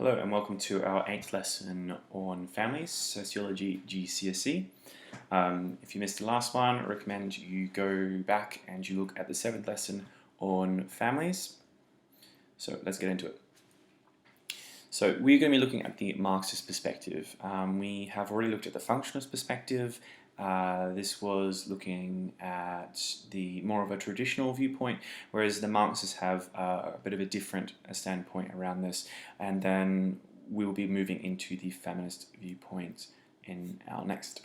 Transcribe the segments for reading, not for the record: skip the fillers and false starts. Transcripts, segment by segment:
Hello and welcome to our 8th lesson on families, Sociology GCSE. If you missed the last one, I recommend you go back and you look at the 7th lesson on families. So let's get into it. So we're going to be looking at the Marxist perspective. We have already looked at the functionalist perspective. This was looking at the more of a traditional viewpoint, whereas the Marxists have a bit of a different standpoint around this. And then we will be moving into the feminist viewpoint in our next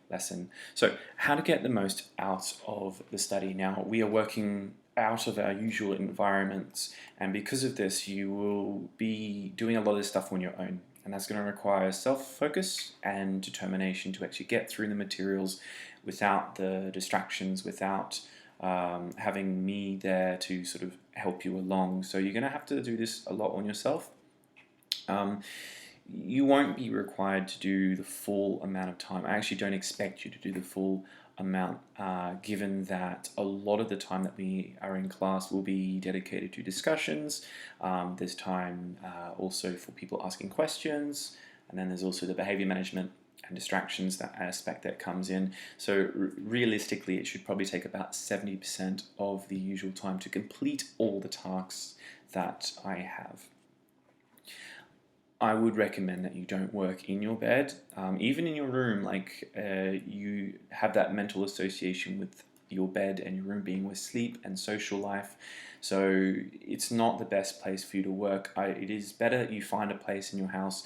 lesson. So how to get the most out of the study. Now, we are working out of our usual environments, and because of this you will be doing a lot of this stuff on your own, and that's going to require self-focus and determination to actually get through the materials without the distractions, without having me there to sort of help you along. So you're going to have to do this a lot on yourself. You won't be required to do the full amount of time. I actually don't expect you to do the full amount, given that a lot of the time that we are in class will be dedicated to discussions. There's time also for people asking questions, and then there's also the behavior management and distractions, that aspect that comes in. So realistically, it should probably take about 70% of the usual time to complete all the tasks that I have. I would recommend that you don't work in your bed, even in your room. Like you have that mental association with your bed and your room being with sleep and social life, so it's not the best place for you to work. It is better that you find a place in your house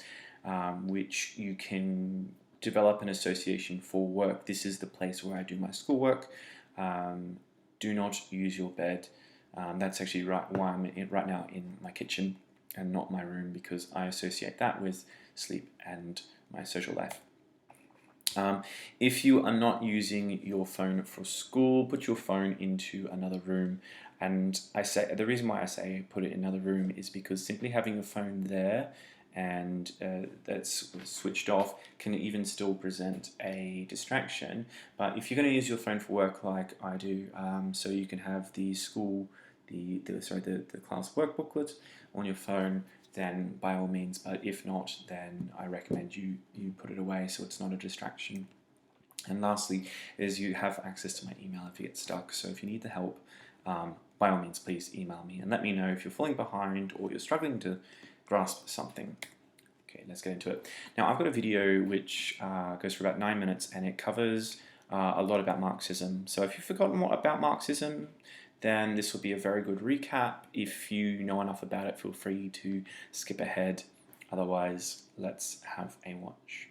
which you can develop an association for work. This is the place where I do my schoolwork. Do not use your bed. That's actually why I'm right now in my kitchen and not my room, because I associate that with sleep and my social life. If you are not using your phone for school, put your phone into another room. And the reason why I say put it in another room is because simply having your phone there and that's switched off can even still present a distraction. But if you're going to use your phone for work like I do, so you can have the class work booklet on your phone, then by all means. But if not, then I recommend you put it away so it's not a distraction. And lastly is you have access to my email if you get stuck. So if you need the help, by all means, please email me and let me know if you're falling behind or you're struggling to grasp something. Okay, let's get into it. Now, I've got a video which goes for about 9 minutes, and it covers a lot about Marxism. So if you've forgotten what about Marxism, then this will be a very good recap. If you know enough about it, feel free to skip ahead. Otherwise, let's have a watch.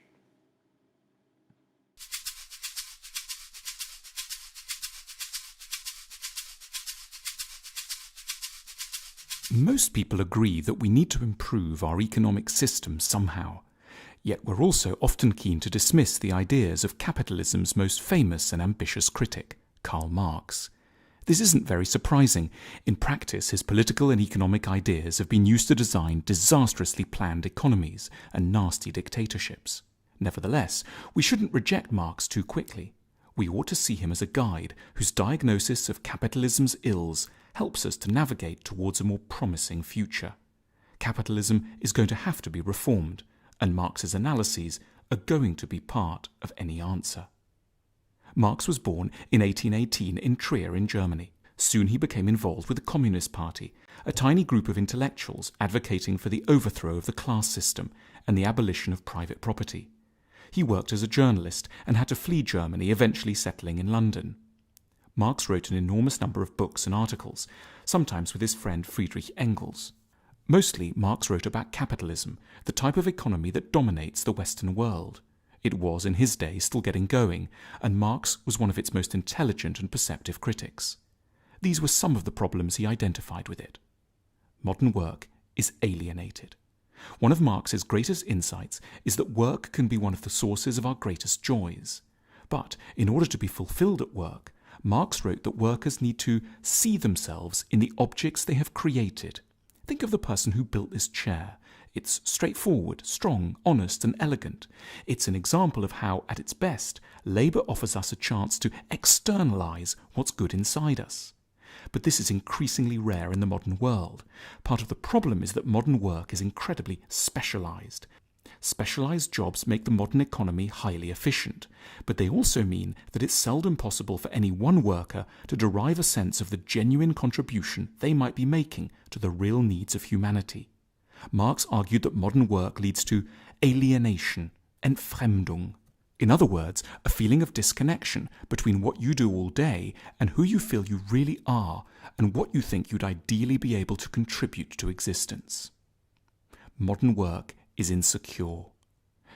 Most people agree that we need to improve our economic system somehow. Yet we're also often keen to dismiss the ideas of capitalism's most famous and ambitious critic, Karl Marx. This isn't very surprising. In practice, his political and economic ideas have been used to design disastrously planned economies and nasty dictatorships. Nevertheless, we shouldn't reject Marx too quickly. We ought to see him as a guide whose diagnosis of capitalism's ills helps us to navigate towards a more promising future. Capitalism is going to have to be reformed, and Marx's analyses are going to be part of any answer. Marx was born in 1818 in Trier in Germany. Soon he became involved with the Communist Party, a tiny group of intellectuals advocating for the overthrow of the class system and the abolition of private property. He worked as a journalist and had to flee Germany, eventually settling in London. Marx wrote an enormous number of books and articles, sometimes with his friend Friedrich Engels. Mostly, Marx wrote about capitalism, the type of economy that dominates the Western world. It was, in his day, still getting going, and Marx was one of its most intelligent and perceptive critics. These were some of the problems he identified with it. Modern work is alienated. One of Marx's greatest insights is that work can be one of the sources of our greatest joys. But in order to be fulfilled at work, Marx wrote that workers need to see themselves in the objects they have created. Think of the person who built this chair. It's straightforward, strong, honest, and elegant. It's an example of how, at its best, labour offers us a chance to externalise what's good inside us. But this is increasingly rare in the modern world. Part of the problem is that modern work is incredibly specialised. Specialised jobs make the modern economy highly efficient, but they also mean that it's seldom possible for any one worker to derive a sense of the genuine contribution they might be making to the real needs of humanity. Marx argued that modern work leads to alienation, Entfremdung. In other words, a feeling of disconnection between what you do all day and who you feel you really are and what you think you'd ideally be able to contribute to existence. Modern work is insecure.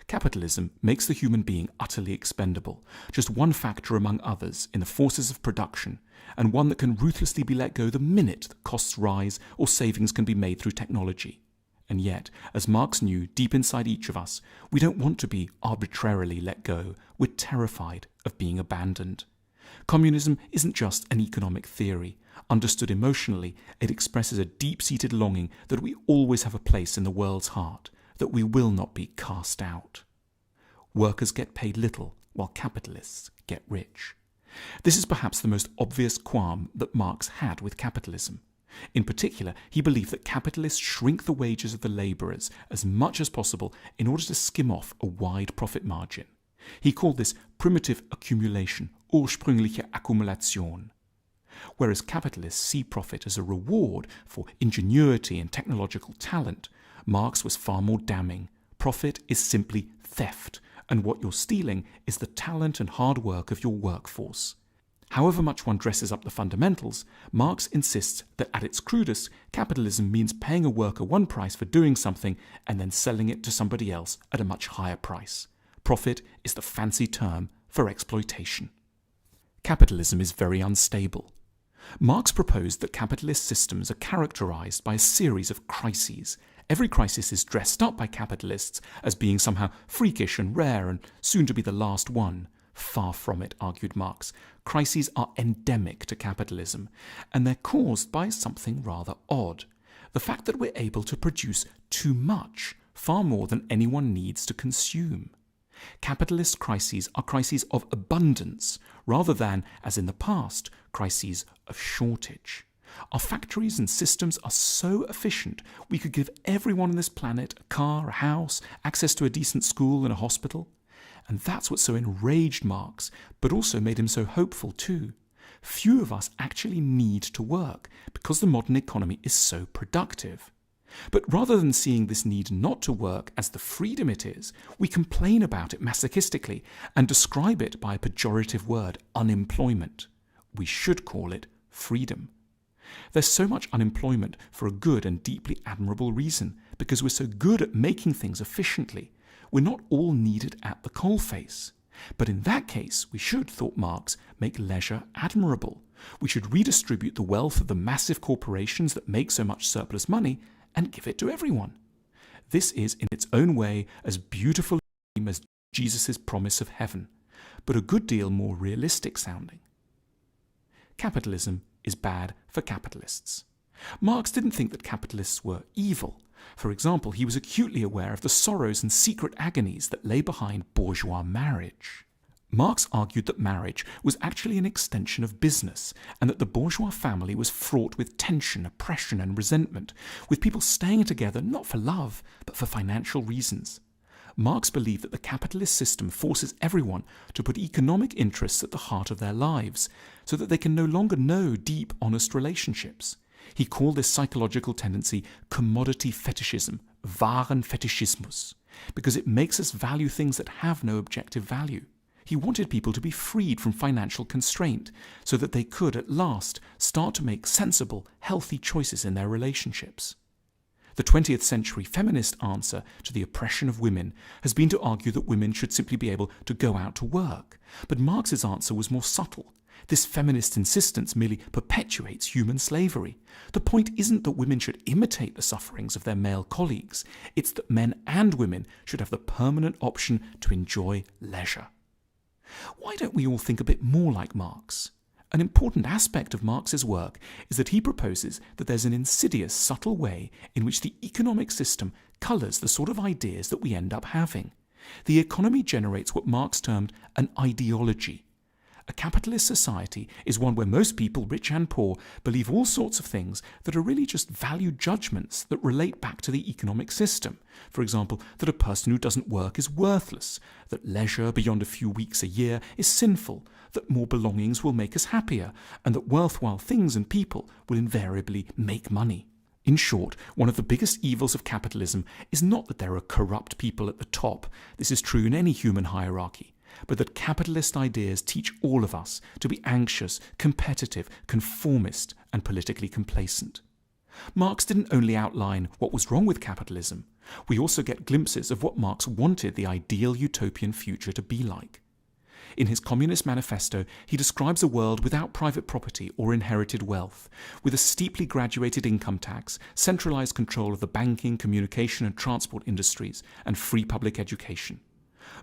Capitalism makes the human being utterly expendable, just one factor among others in the forces of production, and one that can ruthlessly be let go the minute that costs rise or savings can be made through technology. And yet, as Marx knew deep inside each of us, we don't want to be arbitrarily let go. We're terrified of being abandoned. Communism isn't just an economic theory. Understood emotionally, it expresses a deep-seated longing that we always have a place in the world's heart, that we will not be cast out. Workers get paid little, while capitalists get rich. This is perhaps the most obvious qualm that Marx had with capitalism. In particular, he believed that capitalists shrink the wages of the labourers as much as possible in order to skim off a wide profit margin. He called this primitive accumulation, ursprüngliche Akkumulation. Whereas capitalists see profit as a reward for ingenuity and technological talent, Marx was far more damning. Profit is simply theft, and what you're stealing is the talent and hard work of your workforce. However much one dresses up the fundamentals, Marx insists that at its crudest, capitalism means paying a worker one price for doing something and then selling it to somebody else at a much higher price. Profit is the fancy term for exploitation. Capitalism is very unstable. Marx proposed that capitalist systems are characterized by a series of crises. Every crisis is dressed up by capitalists as being somehow freakish and rare and soon to be the last one. Far from it, argued Marx. Crises are endemic to capitalism, and they're caused by something rather odd. The fact that we're able to produce too much, far more than anyone needs to consume. Capitalist crises are crises of abundance, rather than, as in the past, crises of shortage. Our factories and systems are so efficient we could give everyone on this planet a car, a house, access to a decent school and a hospital. And that's what so enraged Marx, but also made him so hopeful too. Few of us actually need to work because the modern economy is so productive. But rather than seeing this need not to work as the freedom it is, we complain about it masochistically and describe it by a pejorative word, unemployment. We should call it freedom. There's so much unemployment for a good and deeply admirable reason, because we're so good at making things efficiently. We're not all needed at the coalface. But in that case, we should, thought Marx, make leisure admirable. We should redistribute the wealth of the massive corporations that make so much surplus money and give it to everyone. This is, in its own way, as beautiful a dream as Jesus' promise of heaven, but a good deal more realistic sounding. Capitalism is bad for capitalists. Marx didn't think that capitalists were evil. For example, he was acutely aware of the sorrows and secret agonies that lay behind bourgeois marriage. Marx argued that marriage was actually an extension of business, and that the bourgeois family was fraught with tension, oppression, and resentment, with people staying together not for love, but for financial reasons. Marx believed that the capitalist system forces everyone to put economic interests at the heart of their lives, so that they can no longer know deep, honest relationships. He called this psychological tendency commodity fetishism, Warenfetischismus, because it makes us value things that have no objective value. He wanted people to be freed from financial constraint so that they could, at last, start to make sensible, healthy choices in their relationships. The 20th century feminist answer to the oppression of women has been to argue that women should simply be able to go out to work. But Marx's answer was more subtle. This feminist insistence merely perpetuates human slavery. The point isn't that women should imitate the sufferings of their male colleagues. It's that men and women should have the permanent option to enjoy leisure. Why don't we all think a bit more like Marx? An important aspect of Marx's work is that he proposes that there's an insidious, subtle way in which the economic system colours the sort of ideas that we end up having. The economy generates what Marx termed an ideology. A capitalist society is one where most people, rich and poor, believe all sorts of things that are really just value judgments that relate back to the economic system. For example, that a person who doesn't work is worthless, that leisure beyond a few weeks a year is sinful, that more belongings will make us happier, and that worthwhile things and people will invariably make money. In short, one of the biggest evils of capitalism is not that there are corrupt people at the top, this is true in any human hierarchy, but that capitalist ideas teach all of us to be anxious, competitive, conformist, and politically complacent. Marx didn't only outline what was wrong with capitalism, we also get glimpses of what Marx wanted the ideal utopian future to be like. In his Communist Manifesto, he describes a world without private property or inherited wealth, with a steeply graduated income tax, centralized control of the banking, communication and transport industries, and free public education.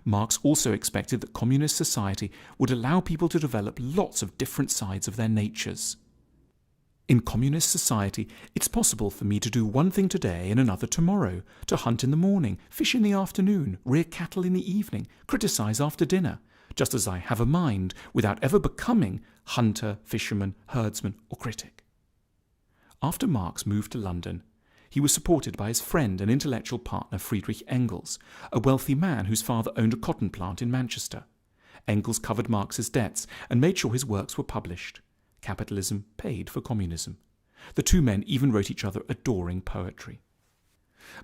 Marx also expected that communist society would allow people to develop lots of different sides of their natures. In communist society, it's possible for me to do one thing today and another tomorrow, to hunt in the morning, fish in the afternoon, rear cattle in the evening, criticize after dinner, just as I have a mind without ever becoming hunter, fisherman, herdsman or critic. After Marx moved to London, he was supported by his friend and intellectual partner Friedrich Engels, a wealthy man whose father owned a cotton plant in Manchester. Engels covered Marx's debts and made sure his works were published. Capitalism paid for communism. The two men even wrote each other adoring poetry.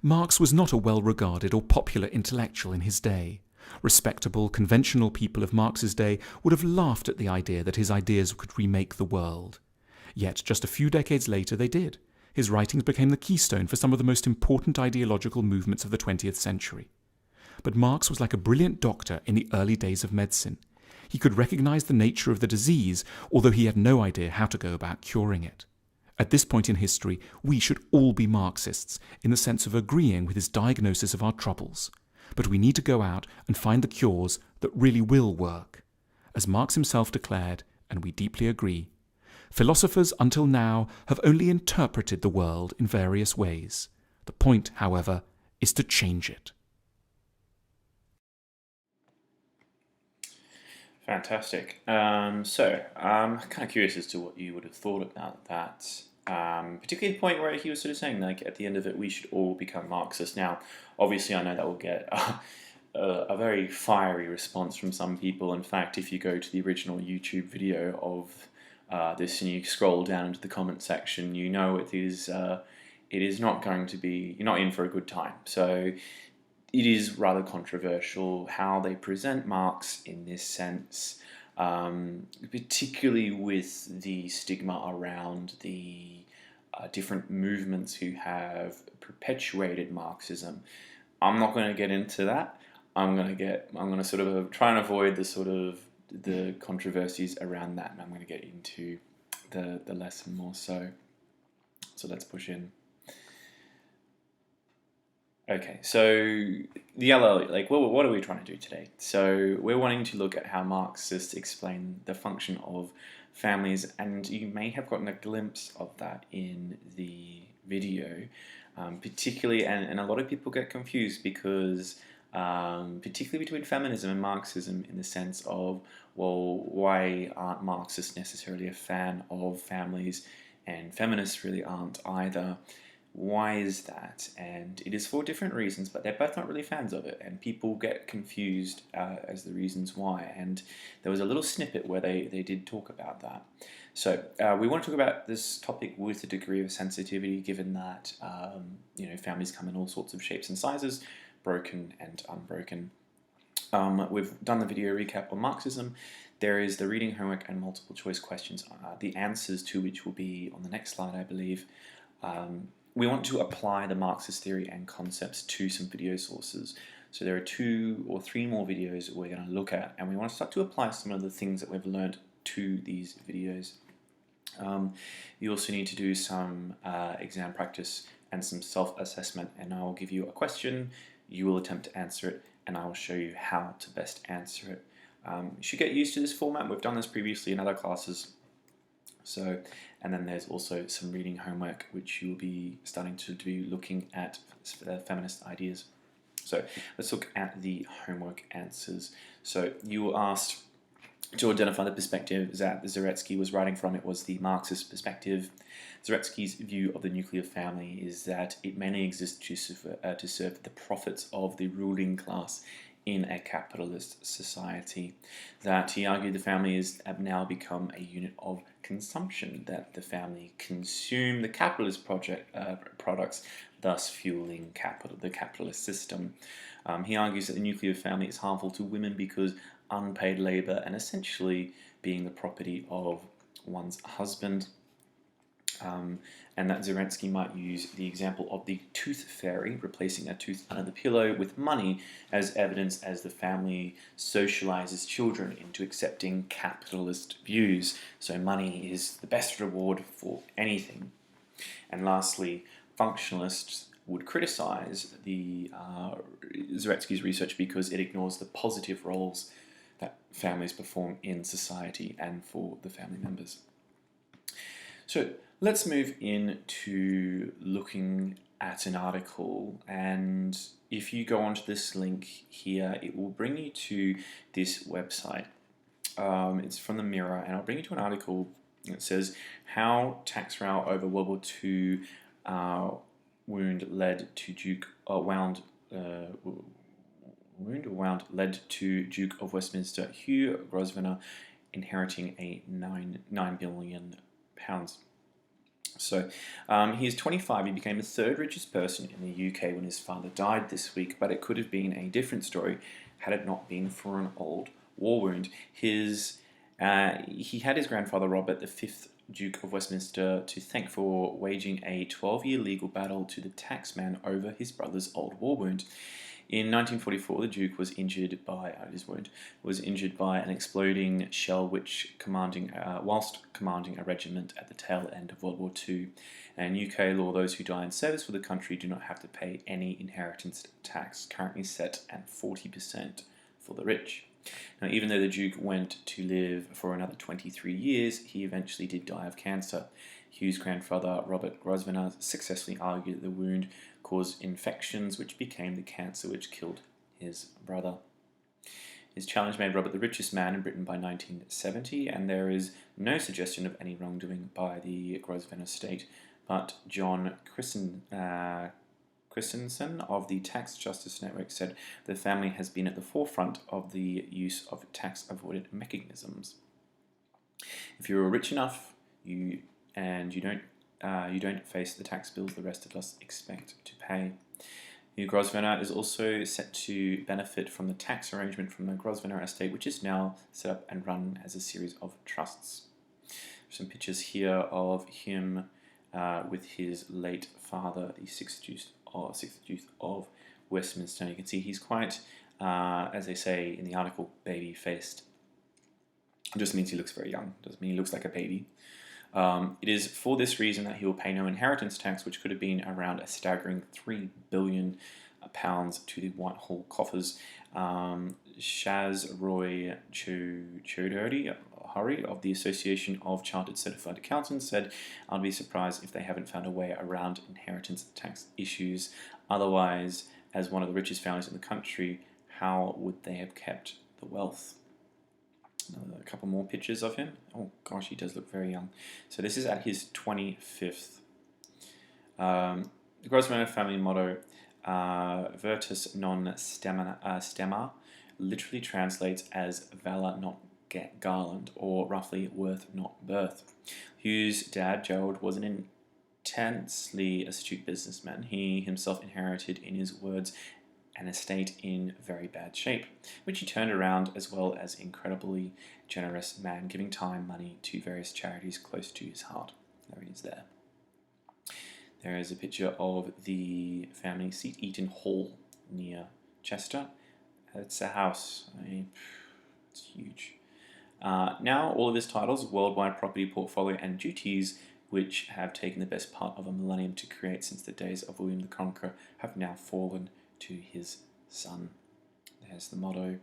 Marx was not a well-regarded or popular intellectual in his day. Respectable, conventional people of Marx's day would have laughed at the idea that his ideas could remake the world. Yet just a few decades later they did. His writings became the keystone for some of the most important ideological movements of the 20th century. But Marx was like a brilliant doctor in the early days of medicine. He could recognize the nature of the disease, although he had no idea how to go about curing it. At this point in history, we should all be Marxists, in the sense of agreeing with his diagnosis of our troubles. But we need to go out and find the cures that really will work. As Marx himself declared, and we deeply agree, philosophers until now have only interpreted the world in various ways. The point, however, is to change it. Fantastic. I'm kind of curious as to what you would have thought about that. Particularly the point where he was sort of saying, like, at the end of it, we should all become Marxists. Now, obviously, I know that will get a very fiery response from some people. In fact, if you go to the original YouTube video of this and you scroll down into the comment section, you know it is not going to be, you're not in for a good time. So it is rather controversial how they present Marx in this sense, particularly with the stigma around the different movements who have perpetuated Marxism. I'm not going to get into that. I'm going to sort of try and avoid the controversies around that, and I'm going to get into the lesson more so. So let's push in. Okay, so the other, what are we trying to do today? So we're wanting to look at how Marxists explain the function of families, and you may have gotten a glimpse of that in the video, particularly, and a lot of people get confused because, particularly between feminism and Marxism, in the sense of, well, why aren't Marxists necessarily a fan of families, and feminists really aren't either? Why is that? And it is for different reasons, but they're both not really fans of it, and people get confused as the reasons why. And there was a little snippet where they did talk about that. So we want to talk about this topic with a degree of sensitivity, given that families come in all sorts of shapes and sizes, broken and unbroken. We've done the video recap on Marxism. There is the reading homework and multiple choice questions, the answers to which will be on the next slide, I believe. We want to apply the Marxist theory and concepts to some video sources. So there are 2 or 3 more videos we're going to look at, and we want to start to apply some of the things that we've learned to these videos. You also need to do some exam practice and some self-assessment, and I will give you a question, you will attempt to answer it, and I will show you how to best answer it. You should get used to this format. We've done this previously in other classes. So, and then there's also some reading homework, which you'll be starting to do looking at feminist ideas. So let's look at the homework answers. So you were asked, to identify the perspective that Zaretsky was writing from. It was the Marxist perspective. Zaretsky's view of the nuclear family is that it mainly exists to serve the profits of the ruling class in a capitalist society. That he argued the family has now become a unit of consumption, that the family consume the capitalist products, thus fueling the capitalist system. He argues that the nuclear family is harmful to women because unpaid labor and essentially being the property of one's husband. And that Zaretsky might use the example of the tooth fairy, replacing a tooth under the pillow with money, as evidence as the family socializes children into accepting capitalist views. So money is the best reward for anything. And lastly, functionalists would criticize Zaretsky's research because it ignores the positive roles that families perform in society and for the family members. So let's move into looking at an article, and if you go onto this link here, it will bring you to this website. It's from the Mirror, and I'll bring you to an article that says how tax row over World War II wound led to Duke of Westminster Hugh Grosvenor inheriting a £9 billion. So he is 25. He became the third richest person in the UK when his father died this week, but it could have been a different story had it not been for an old war wound. He had his grandfather Robert, the 5th Duke of Westminster, to thank for waging a 12-year legal battle to the taxman over his brother's old war wound. In 1944, the Duke was injured by an exploding shell whilst commanding a regiment at the tail end of World War II. And in UK law, those who die in service for the country do not have to pay any inheritance tax, currently set at 40% for the rich. Now, even though the Duke went to live for another 23 years, he eventually did die of cancer. Hugh's grandfather, Robert Grosvenor, successfully argued that the wound caused infections, which became the cancer which killed his brother. His challenge made Robert the richest man in Britain by 1970, and there is no suggestion of any wrongdoing by the Grosvenor estate, but John Christensen of the Tax Justice Network said the family has been at the forefront of the use of tax avoidance mechanisms. If you are rich enough, you don't face the tax bills the rest of us expect to pay. Hugh Grosvenor is also set to benefit from the tax arrangement from the Grosvenor estate, which is now set up and run as a series of trusts. Some pictures here of him with his late father, the 6th Duke of Westminster. You can see he's quite, as they say in the article, baby-faced. It just means he looks very young. It doesn't mean he looks like a baby. It is for this reason that he will pay no inheritance tax, which could have been around a staggering £3 billion to the Whitehall coffers. Shaz Roy Choudhury of the Association of Chartered Certified Accountants said, "I'd be surprised if they haven't found a way around inheritance tax issues. Otherwise, as one of the richest families in the country, how would they have kept the wealth?" A couple more pictures of him. Oh gosh, he does look very young. So this is at his 25th. The Grosvenor family motto, Virtus non stemma, literally translates as valor not garland, or roughly worth not birth. Hugh's dad, Gerald, was an intensely astute businessman. He himself inherited, in his words, an estate in very bad shape, which he turned around, as well as incredibly generous man, giving time, money to various charities close to his heart. There he is there. There is a picture of the family seat, Eaton Hall, near Chester. It's a house. It's huge. Now, all of his titles, worldwide property portfolio and duties, which have taken the best part of a millennium to create since the days of William the Conqueror, have now fallen to his son. There's the motto.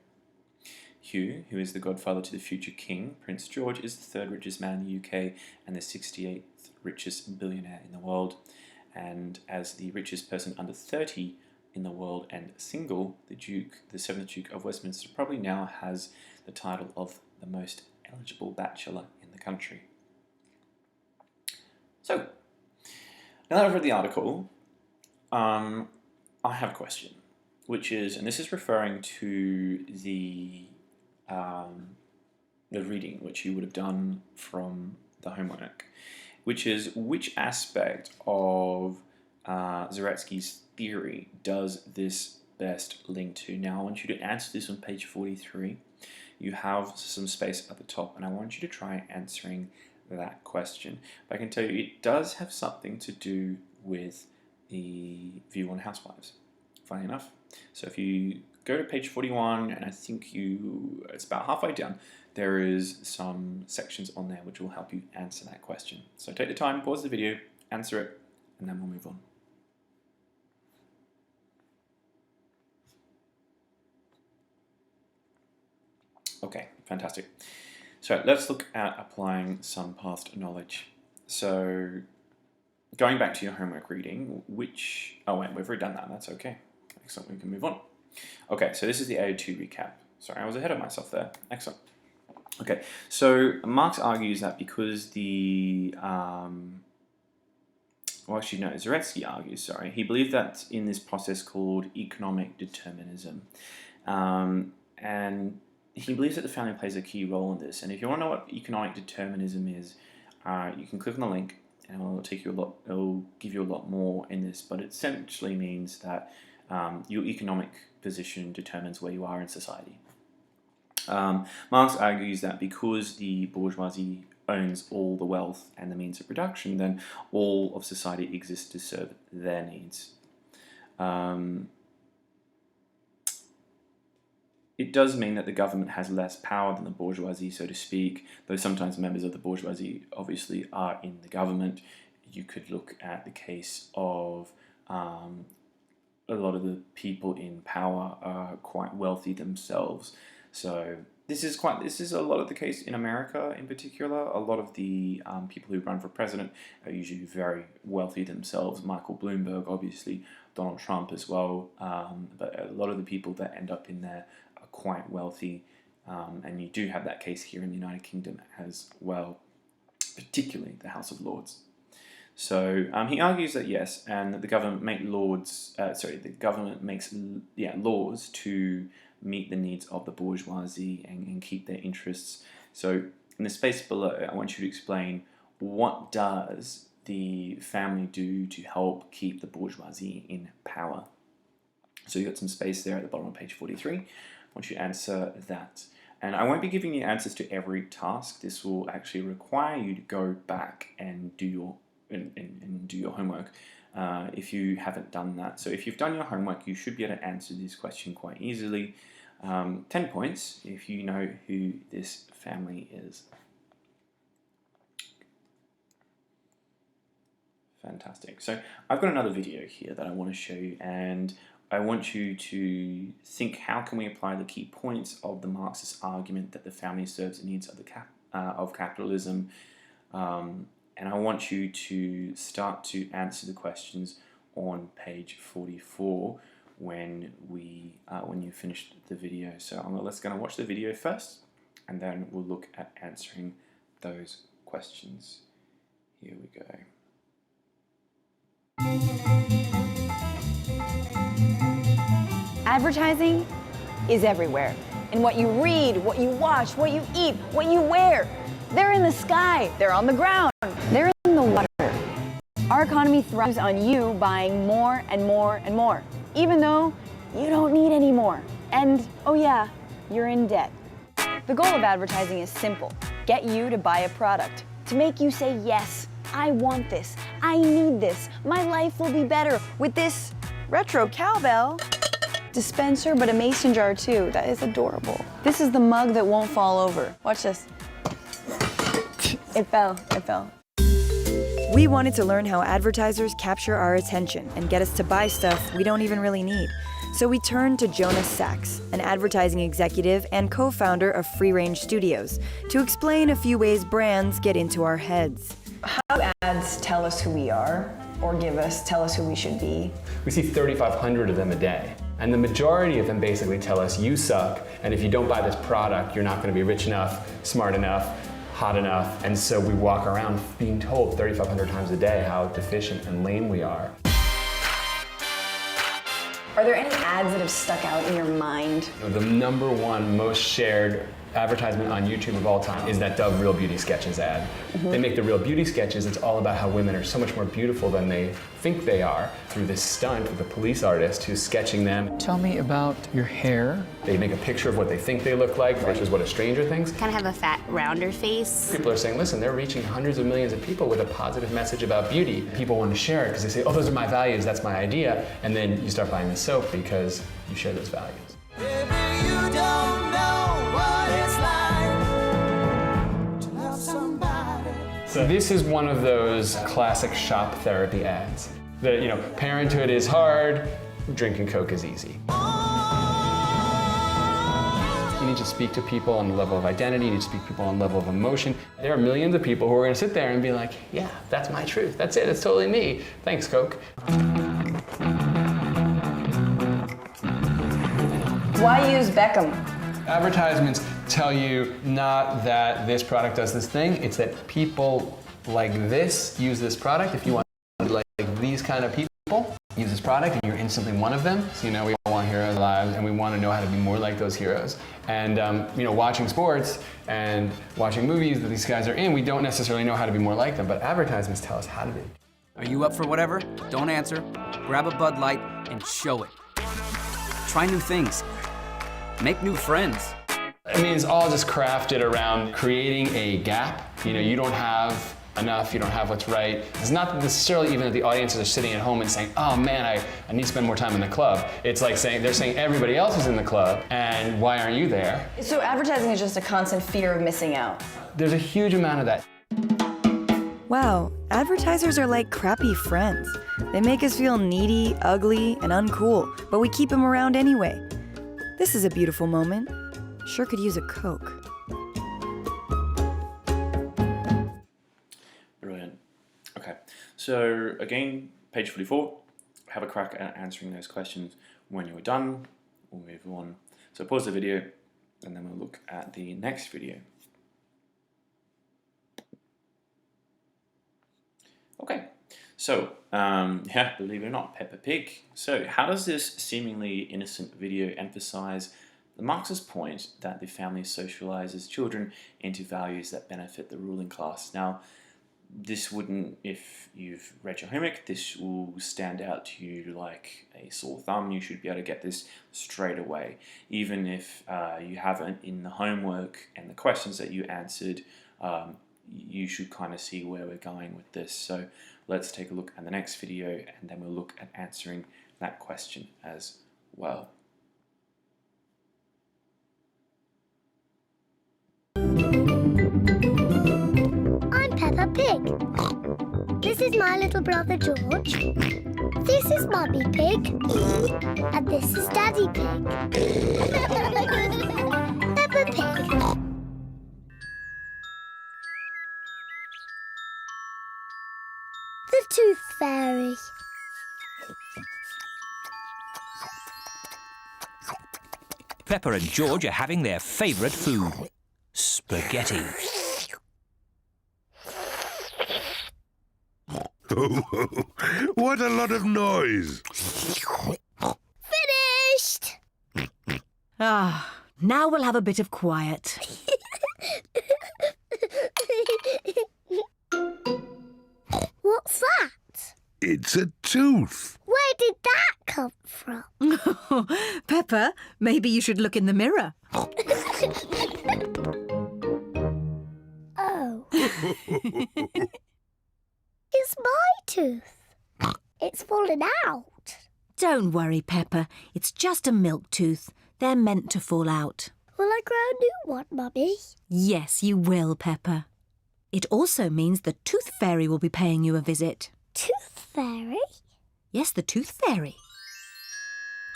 Hugh, who is the godfather to the future king, Prince George, is the third richest man in the UK and the 68th richest billionaire in the world. And as the richest person under 30 in the world and single, the 7th Duke of Westminster probably now has the title of the most eligible bachelor in the country. So, now that I've read the article, I have a question, which is, and this is referring to the reading which you would have done from the homework, which is, which aspect of Zaretsky's theory does this best link to? Now I want you to answer this on page 43. You have some space at the top, and I want you to try answering that question. But I can tell you it does have something to do with the view on housewives, funny enough. So if you go to page 41, and I think it's about halfway down, there is some sections on there which will help you answer that question. So take the time, pause the video, answer it, and then we'll move on. Okay, fantastic. So let's look at applying some past knowledge. So going back to your homework reading, oh wait, we've already done that, that's okay. Excellent, we can move on. Okay, so this is the A2 recap. Sorry, I was ahead of myself there. Excellent. Okay, so Marx argues that because Zaretsky argues, sorry, he believed that in this process called economic determinism. And he believes that the family plays a key role in this. And if you want to know what economic determinism is, you can click on the link and it'll give you a lot more in this, but it essentially means that your economic position determines where you are in society. Marx argues that because the bourgeoisie owns all the wealth and the means of production, then all of society exists to serve their needs. It does mean that the government has less power than the bourgeoisie, so to speak, though sometimes members of the bourgeoisie obviously are in the government. You could look at the case of a lot of the people in power are quite wealthy themselves. So this is a lot of the case in America in particular. A lot of the people who run for president are usually very wealthy themselves. Michael Bloomberg, obviously, Donald Trump as well. But a lot of the people that end up in there are quite wealthy. And you do have that case here in the United Kingdom as well, particularly the House of Lords. So he argues that yes, and that the government makes laws to meet the needs of the bourgeoisie and keep their interests. So in the space below, I want you to explain, what does the family do to help keep the bourgeoisie in power? So you've got some space there at the bottom of page 43. I want you to answer that. And I won't be giving you answers to every task. This will actually require you to go back and do your homework if you haven't done that. So if you've done your homework, you should be able to answer this question quite easily. 10 points if you know who this family is. Fantastic. So I've got another video here that I want to show you, and I want you to think, how can we apply the key points of the Marxist argument that the family serves the needs of capitalism, and I want you to start to answer the questions on page 44 when you finished the video. So let's go and watch the video first, and then we'll look at answering those questions. Here we go. Advertising is everywhere. In what you read, what you watch, what you eat, what you wear. They're in the sky, they're on the ground, they're in the water. Our economy thrives on you buying more and more and more, even though you don't need any more. And, oh yeah, you're in debt. The goal of advertising is simple: get you to buy a product, to make you say, yes, I want this, I need this, my life will be better with this retro cowbell dispenser, but a mason jar too. That is adorable. This is the mug that won't fall over. Watch this. It fell. We wanted to learn how advertisers capture our attention and get us to buy stuff we don't even really need. So we turned to Jonas Sachs, an advertising executive and co-founder of Free Range Studios, to explain a few ways brands get into our heads. How do ads tell us who we are, or tell us who we should be? We see 3,500 of them a day. And the majority of them basically tell us, you suck, and if you don't buy this product, you're not going to be rich enough, smart enough, hot enough. And so we walk around being told 3,500 times a day how deficient and lame we are. Are there any ads that have stuck out in your mind? The number one most shared advertisement on YouTube of all time is that Dove Real Beauty Sketches ad. They make the Real Beauty Sketches. It's all about how women are so much more beautiful than they think they are through this stunt of the police artist who's sketching them. Tell me about your hair. They make a picture of what they think they look like versus what a stranger thinks. Kind of have a fat, rounder face. People are saying, listen, they're reaching hundreds of millions of people with a positive message about beauty. People want to share it because they say, oh, those are my values, that's my idea. And then you start buying the soap because you share those values. Baby, you don't know what it's like to love somebody. So this is one of those classic shop therapy ads. That, you know, parenthood is hard, drinking Coke is easy. You need to speak to people on the level of identity, you need to speak to people on the level of emotion. There are millions of people who are gonna sit there and be like, yeah, that's my truth, that's it, it's totally me. Thanks, Coke. Why use Beckham? Advertisements tell you not that this product does this thing, it's that people like this use this product. If you want like these kind of people, use this product and you're instantly one of them. So, you know, we all want heroes lives and we want to know how to be more like those heroes. And, you know, watching sports and watching movies that these guys are in, we don't necessarily know how to be more like them, but advertisements tell us how to be. Are you up for whatever? Don't answer. Grab a Bud Light and show it. Try new things. Make new friends. I mean, it's all just crafted around creating a gap. You know, you don't have enough, you don't have what's right. It's not necessarily even that the audiences are sitting at home and saying, oh man, I need to spend more time in the club. It's like they're saying everybody else is in the club and why aren't you there? So advertising is just a constant fear of missing out. There's a huge amount of that. Wow, advertisers are like crappy friends. They make us feel needy, ugly, and uncool, but we keep them around anyway. This is a beautiful moment. Sure could use a Coke. Brilliant. Okay, so again, page 44. Have a crack at answering those questions. When you're done, we'll move on. So pause the video, and then we'll look at the next video. Okay, so yeah, believe it or not, Peppa Pig. So how does this seemingly innocent video emphasize the Marxist point that the family socializes children into values that benefit the ruling class? Now, this wouldn't, if you've read your homework, this will stand out to you like a sore thumb. You should be able to get this straight away. Even if you haven't in the homework and the questions that you answered, you should kind of see where we're going with this. So let's take a look at the next video and then we'll look at answering that question as well. I'm Peppa Pig. This is my little brother George. This is Mummy Pig. And this is Daddy Pig. Peppa Pig. The Tooth Fairy. Peppa and George are having their favourite food, spaghetti. What a lot of noise! Finished! Ah, now we'll have a bit of quiet. What's that? It's a tooth. Where did that come from? Peppa, maybe you should look in the mirror. Oh. It's my tooth. It's fallen out. Don't worry, Peppa. It's just a milk tooth. They're meant to fall out. Will I grow a new one, Mummy? Yes, you will, Peppa. It also means the Tooth Fairy will be paying you a visit. Tooth Fairy? Yes, the Tooth Fairy.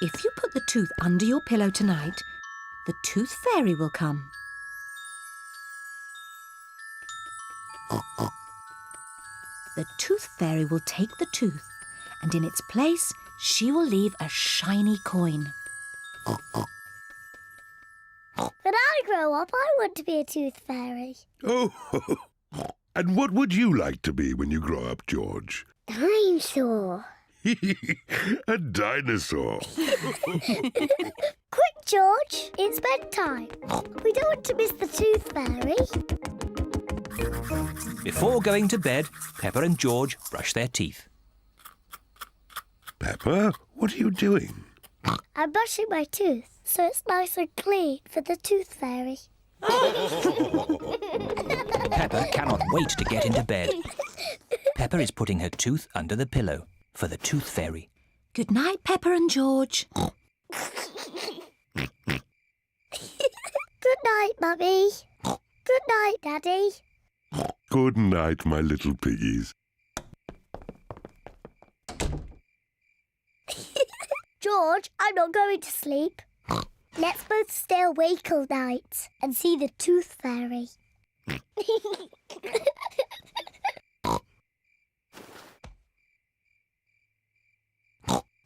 If you put the tooth under your pillow tonight, the Tooth Fairy will come. The Tooth Fairy will take the tooth, and in its place, she will leave a shiny coin. When I grow up, I want to be a tooth fairy. Oh, and what would you like to be when you grow up, George? Dinosaur. A dinosaur. Quick, George, it's bedtime. We don't want to miss the tooth fairy. Before going to bed, Pepper and George brush their teeth. Pepper, what are you doing? I'm brushing my tooth so it's nice and clean for the tooth fairy. Pepper cannot wait to get into bed. Pepper is putting her tooth under the pillow for the tooth fairy. Good night, Pepper and George. Good night, Mummy. Good night, Daddy. Good night, my little piggies. George, I'm not going to sleep. Let's both stay awake all night and see the tooth fairy.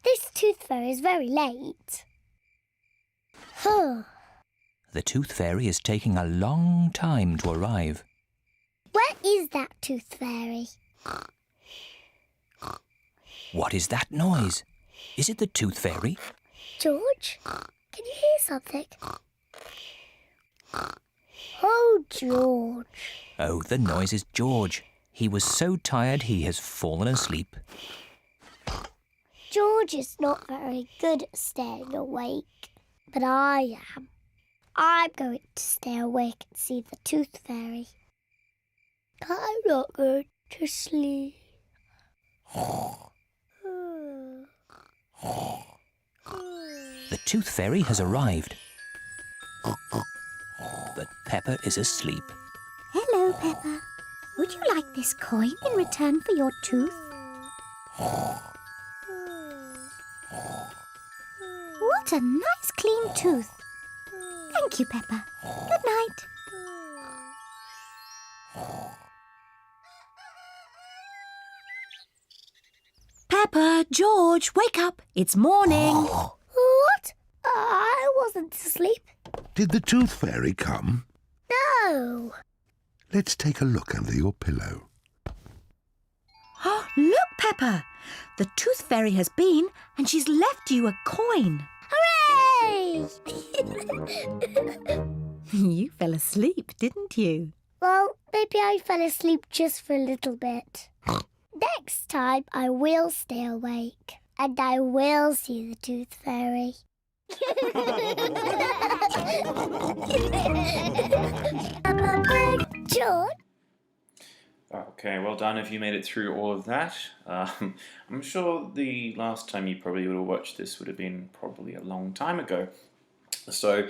This tooth fairy is very late. The tooth fairy is taking a long time to arrive. Where is that tooth fairy? What is that noise? Is it the tooth fairy? George, can you hear something? Oh, George. Oh, the noise is George. He was so tired he has fallen asleep. George is not very good at staying awake, but I am. I'm going to stay awake and see the tooth fairy. I'm not going to sleep. The tooth fairy has arrived. But Pepper is asleep. Hello, Pepper. Would you like this coin in return for your tooth? What a nice clean tooth. Thank you, Pepper. Good night. Pepper, George, wake up. It's morning. What? I wasn't asleep. Did the tooth fairy come? No. Let's take a look under your pillow. Look, Pepper. The tooth fairy has been and she's left you a coin. Hooray! You fell asleep, didn't you? Well, maybe I fell asleep just for a little bit. Next time I will stay awake and I will see the tooth fairy. George? Okay, well done if you made it through all of that. I'm sure the last time you probably would have watched this would have been probably a long time ago. So,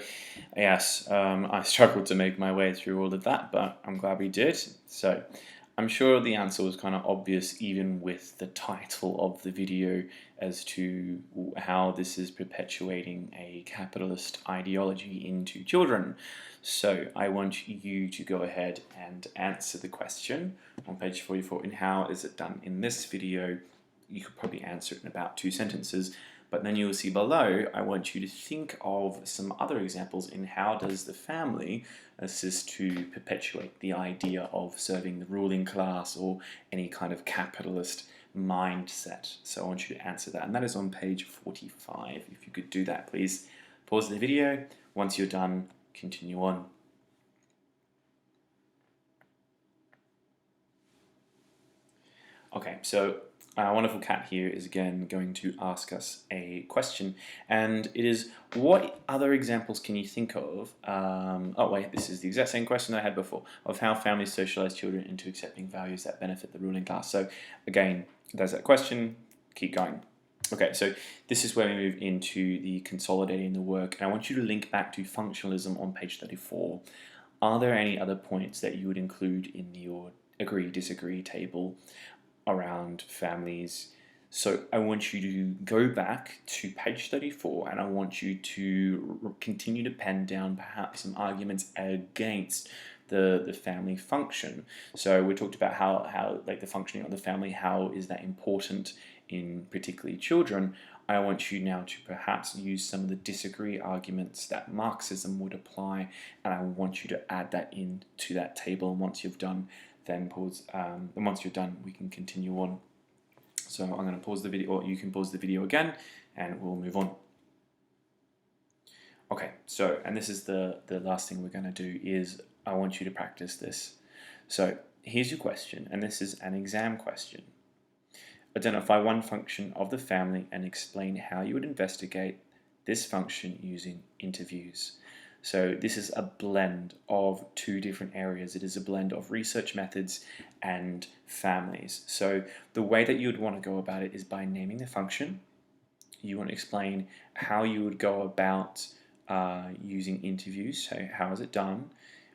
yes, I struggled to make my way through all of that, but I'm glad we did. So, I'm sure the answer was kind of obvious even with the title of the video as to how this is perpetuating a capitalist ideology into children. So I want you to go ahead and answer the question on page 44. And how is it done in this video? You could probably answer it in about 2 sentences. But then you'll see below, I want you to think of some other examples in how does the family assist to perpetuate the idea of serving the ruling class or any kind of capitalist mindset. So I want you to answer that. And that is on page 45. If you could do that, please. Pause the video. Once you're done, continue on. Okay, so our wonderful cat here is again going to ask us a question, and it is, what other examples can you think of, oh wait, this is the exact same question I had before, of how families socialize children into accepting values that benefit the ruling class. So again, there's that question, keep going. Okay, so this is where we move into the consolidating the work, and I want you to link back to functionalism on page 34. Are there any other points that you would include in your agree-disagree table around families? So I want you to go back to page 34 and I want you to continue to pen down perhaps some arguments against the family function. So we talked about how like the functioning of the family, how is that important in particularly children. I want you now to perhaps use some of the disagree arguments that Marxism would apply, and I want you to add that into that table. And once you've done, then pause. And once you're done, we can continue on. So I'm going to pause the video, or you can pause the video again, and we'll move on. Okay, so, and this is the last thing we're going to do is I want you to practice this. So here's your question, and this is an exam question. Identify one function of the family and explain how you would investigate this function using interviews. So this is a blend of two different areas. It is a blend of research methods and families. So the way that you would want to go about it is by naming the function. You want to explain how you would go about using interviews. So how is it done?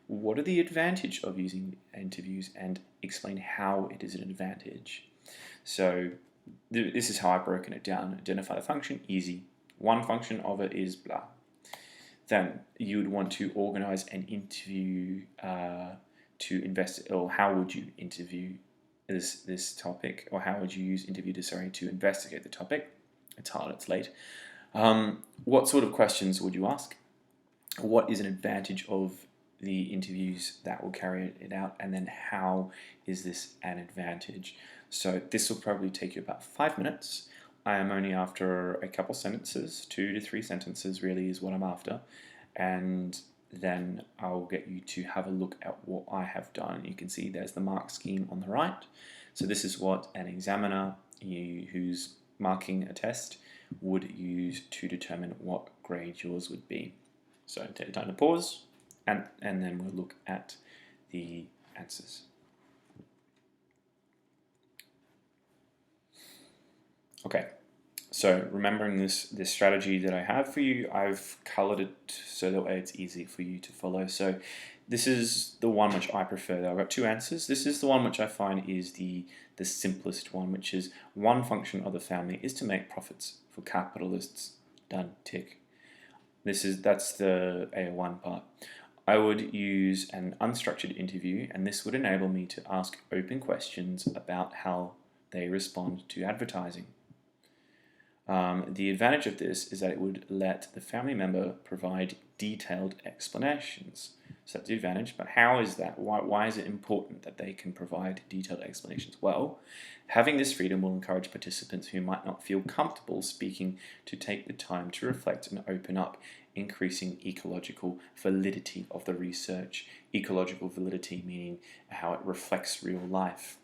What are the advantages of using interviews, and explain how it is an advantage. So this is how I've broken it down. Identify the function, easy. One function of it is blah. Then you would want to organize an interview to investigate, or how would you interview this topic, or how would you use interview to investigate the topic. It's hard, it's late. What sort of questions would you ask? What is an advantage of the interviews that will carry it out, and then how is this an advantage? So this will probably take you about 5 minutes. I am only after a couple sentences, 2 to 3 sentences really is what I'm after, and then I'll get you to have a look at what I have done. You can see there's the mark scheme on the right. So this is what an examiner who's marking a test would use to determine what grade yours would be. So take time to pause, and then we'll look at the answers. Okay, so remembering this strategy that I have for you, I've colored it so that way it's easy for you to follow. So this is the one which I prefer. I've got 2 answers. This is the one which I find is the simplest one, which is one function of the family is to make profits for capitalists. Done, tick. That's the A1 part. I would use an unstructured interview, and this would enable me to ask open questions about how they respond to advertising. The advantage of this is that it would let the family member provide detailed explanations. So that's the advantage, but how is that? Why is it important that they can provide detailed explanations? Well, having this freedom will encourage participants who might not feel comfortable speaking to take the time to reflect and open up, increasing ecological validity of the research. Ecological validity meaning how it reflects real life.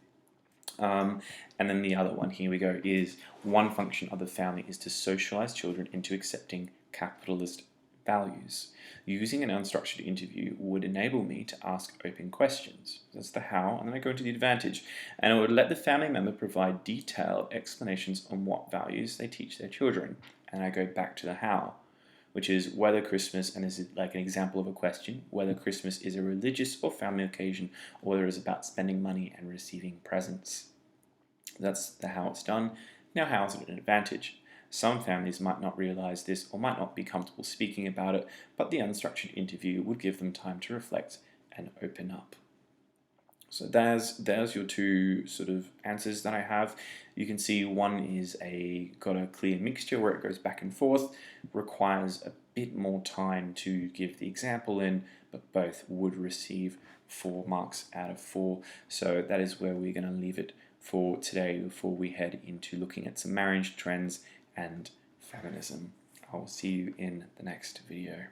And then the other one, here we go, is one function of the family is to socialize children into accepting capitalist values. Using an unstructured interview would enable me to ask open questions. That's the how, and then I go into the advantage. And it would let the family member provide detailed explanations on what values they teach their children. And I go back to the how, which is whether Christmas, and this is like an example of a question, whether Christmas is a religious or family occasion, or whether it's about spending money and receiving presents. That's the how it's done. Now, how is it an advantage? Some families might not realize this or might not be comfortable speaking about it, but the unstructured interview would give them time to reflect and open up. So there's your 2 sort of answers that I have. You can see one is got a clear mixture where it goes back and forth, requires a bit more time to give the example in, but both would receive 4 marks out of 4. So that is where we're going to leave it for today before we head into looking at some marriage trends and feminism. I will see you in the next video.